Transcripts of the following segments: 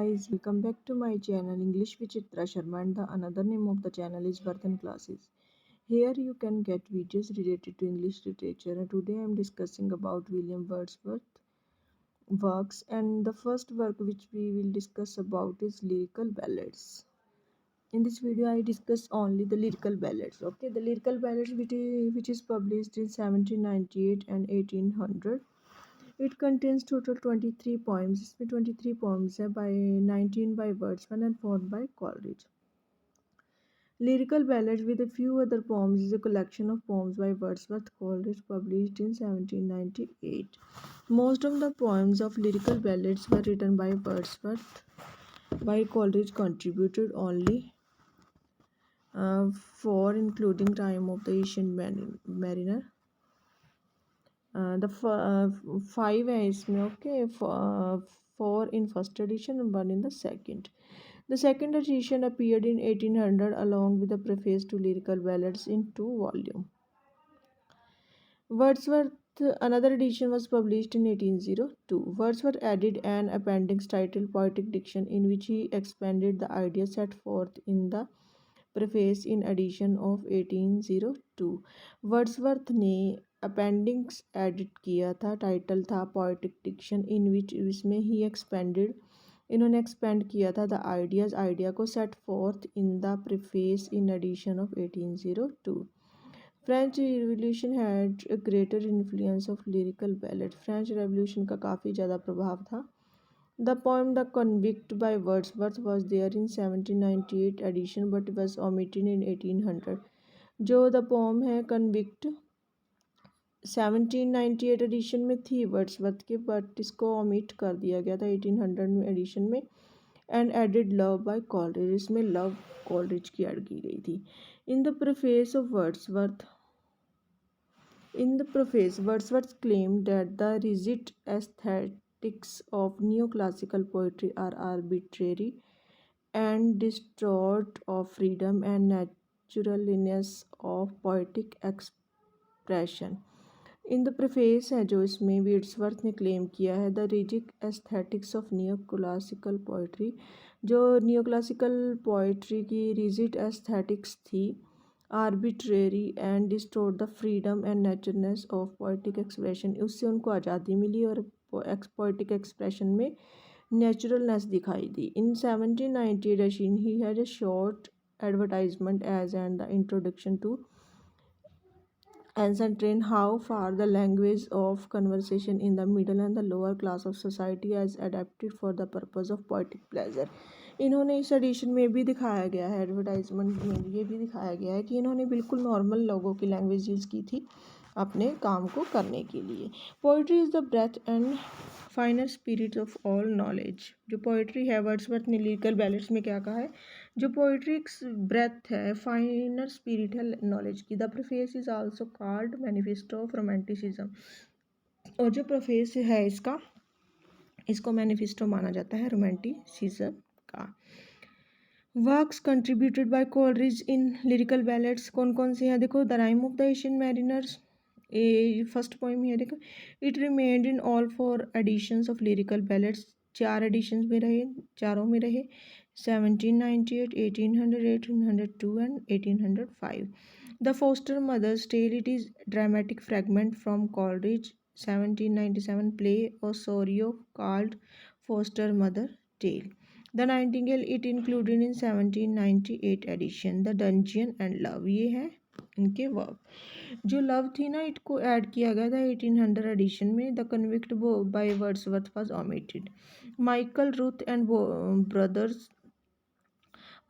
guys, welcome back to my channel English with Chitra Sharma, and the another name of the channel is Birth Classes. Here you can get videos related to English literature, and today I am discussing about William Wordsworth works, and the first work which we will discuss about is Lyrical Ballads. In this video I discuss only the Lyrical Ballads. Okay, the Lyrical Ballads which is published in 1798 and 1800. It contains total 23 poems. इसमें 23 poems है by 19 by Wordsworth and 4 by Coleridge. Lyrical Ballads with a few other poems is a collection of poems by Wordsworth Coleridge published in 1798. Most of the poems of Lyrical Ballads were written by Wordsworth, while Coleridge contributed only 4, including Time of the Ancient Mariner. The 5 है इसमें. Okay, 4 in first edition and 1 in the second. The second edition appeared in 1800 along with the preface to Lyrical Ballads in 2 volumes. Another edition was published in 1802. Wordsworth added an appendix titled Poetic Diction, in which he expanded the ideas set forth in the preface in edition of 1802. Wordsworth ने appendix edit किया था, title था poetic Dickson, इन विच इसमें ही इन्होंने expand किया था the idea को set forth in the preface in edition of 1802. French revolution had a greater influence of lyrical ballad. French revolution का काफ़ी ज़्यादा प्रभाव था. The poem The Convict by Wordsworth was there in 1798 edition but was omitted in 1800. जो the pome है convict 1798 addition में थी Wordsworth के, बट इसको ओमिट कर दिया गया था 1800 में एडिशन में. And added love by Coleridge, इसमें लव कॉलरिज की ऐड की गई थी. In the preface Wordsworth claimed that the rigid aesthetics of neoclassical poetry are arbitrary and destitute of freedom and naturalness of poetic expression. In the preface है जो इसमें Wordsworth ने claim किया है the rigid aesthetics of neoclassical poetry, जो neoclassical poetry की rigid aesthetics थी, arbitrary and distort the freedom and naturalness of poetic expression, उससे उनको आज़ादी मिली और पोइटिक एक्सप्रेशन में नेचुरलनेस दिखाई दी. इन 1790 एडिशन ही had a short advertisement as and the introduction to ascertain how far the language of conversation in the middle and the lower class of society is adapted for the purpose of poetic pleasure. इन्होंने इस addition में भी दिखाया गया है, advertisement में ये भी दिखाया गया है कि इन्होंने बिल्कुल नॉर्मल लोगों की लैंग्वेज यूज़ की थी अपने काम को करने के लिए. Poetry is the breath and finer spirit of all knowledge. जो पोइट्री है वर्ड्सवर्थ ने लिरिकल बैलेट्स में क्या कहा है, जो पोइट्री ब्रेथ है, फाइनर स्पिरिट है नॉलेज की. The preface is also called manifesto of romanticism, और जो प्रीफेस है इसको मैनिफेस्टो माना जाता है रोमांटिसिज्म का. Works contributed by Coleridge in lyrical ballads कौन कौन से हैं, देखो. The rime of the ancient mariners, ये फर्स्ट पोइम है, देखो. It remained in all 4 editions of lyrical ballads, 4 editions में रहे, चारों में रहे, 1798, 1800, 1802 and 1805. The foster mother's tale, it is dramatic fragment from Coleridge 1797 play Osorio called foster mother tale. The nightingale, it included in 1798 edition. The dungeon and love, ये है इनके work. जो love थी ना, इनको ऐड किया गया था 1800 एडिशन में. The convict by Wordsworth was omitted. Michael, Ruth and brothers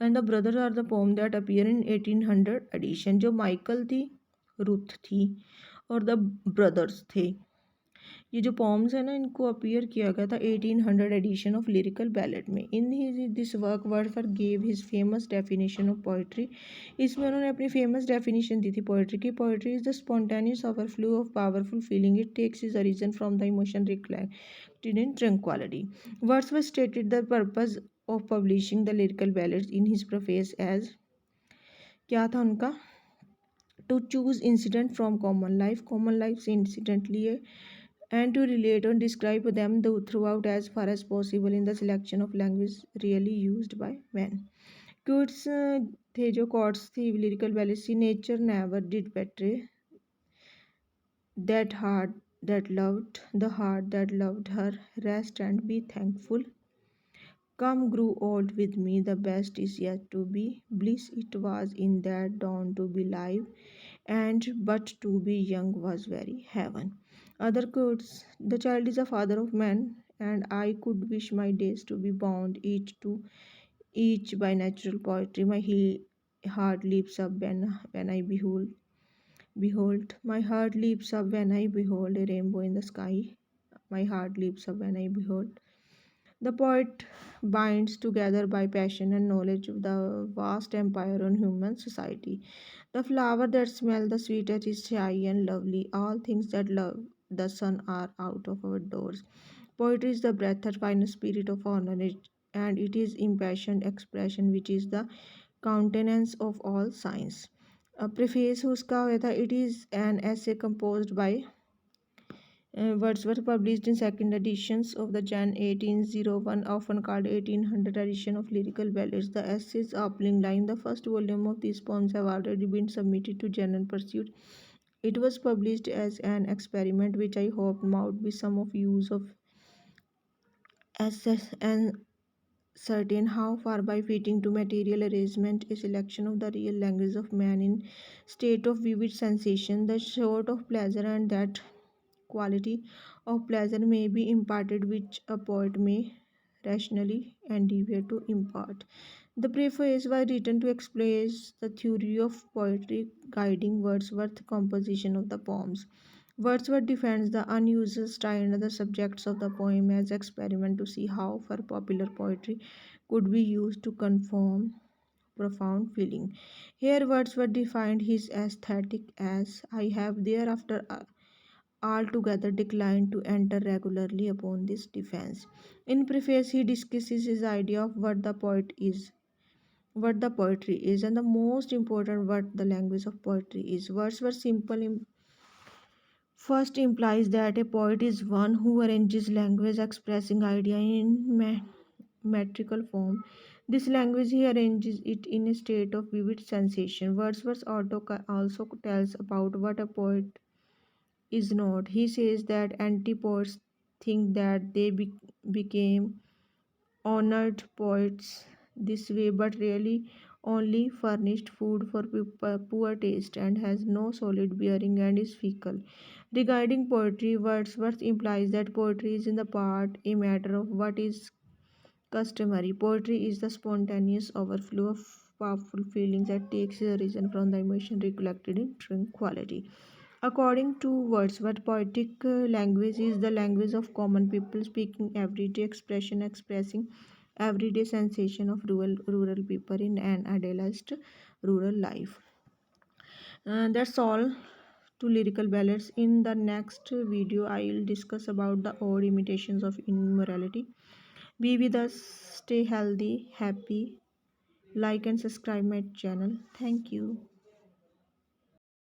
and the brothers are the poem that appear in 1800 edition. जो माइकल थी, रुथ थी और द ब्रदर्स थे, ये जो पॉम्स है ना, इनको अपीयर किया गया था 1800 एडिशन ऑफ लिरिकल बैलेड में. In this work Wordsworth gave his famous definition of poetry. इसमें उन्होंने अपनी फेमस डेफिनेशन दी थी पोइट्री की. Poetry is the spontaneous overflow of powerful feeling, it takes is origin from the emotion reflected in tranquillity. Wordsworth stated the purpose of publishing the lyrical ballads in his preface as, क्या था उनका, to choose incident from common life से incident लिए and to relate or describe them throughout as far as possible in the selection of language really used by men. Quotes थे जो quotes थी lyrical ballads थी, nature never did betray that heart that loved the heart that loved her, rest and be thankful. Come, grew old with me, the best is yet to be. Bliss it was in that dawn to be live, and but to be young was very heaven. Other quotes: the child is the father of man, and I could wish my days to be bound each by natural poetry. My heart leaps up when I behold. My heart leaps up when I behold a rainbow in the sky. My heart leaps up when I behold. The poet binds together by passion and knowledge of the vast empire on human society. The flower that smells the sweetest is shy and lovely. All things that love the sun are out of our doors. Poetry is the breath and final spirit of our knowledge, and it is impassioned expression which is the countenance of all science. A preface उसका हुआ था. It is an essay composed by Wordsworth, published in second editions of the Jan 1801, often called 1800 edition of Lyrical Ballads. The essays opening line, the first volume of these poems have already been submitted to general pursuit. It was published as an experiment which I hope might be some of use of assess and certain how far by fitting to material arrangement a selection of the real language of man in state of vivid sensation, the sort of pleasure and that quality of pleasure may be imparted which a poet may rationally endeavor to impart. The preface was written to explain the theory of poetry guiding Wordsworth's composition of the poems. Wordsworth defends the unusual style and the subjects of the poem as experiment to see how far popular poetry could be used to conform profound feeling. Here Wordsworth defined his aesthetic as I have thereafter altogether declined to enter regularly upon this defense. In preface, he discusses his idea of what the poetry is, and the most important, what the language of poetry is. Wordsworth first implies that a poet is one who arranges language expressing idea in metrical form. This language he arranges it in a state of vivid sensation. Wordsworth also tells about what a poet is not. He says that anti-poets think that they became honored poets this way, but really only furnished food for poor taste and has no solid bearing and is fickle. Regarding poetry, Wordsworth implies that poetry is in the part a matter of what is customary. Poetry is the spontaneous overflow of powerful feelings that takes its origin from the emotion recollected in tranquility. According to Wordsworth, poetic language is the language of common people speaking everyday expression, expressing everyday sensation of rural people in an idealized rural life. That's all to lyrical ballads. In the next video, I will discuss about the odd imitations of immorality. Be with us, stay healthy, happy, like and subscribe my channel. Thank you.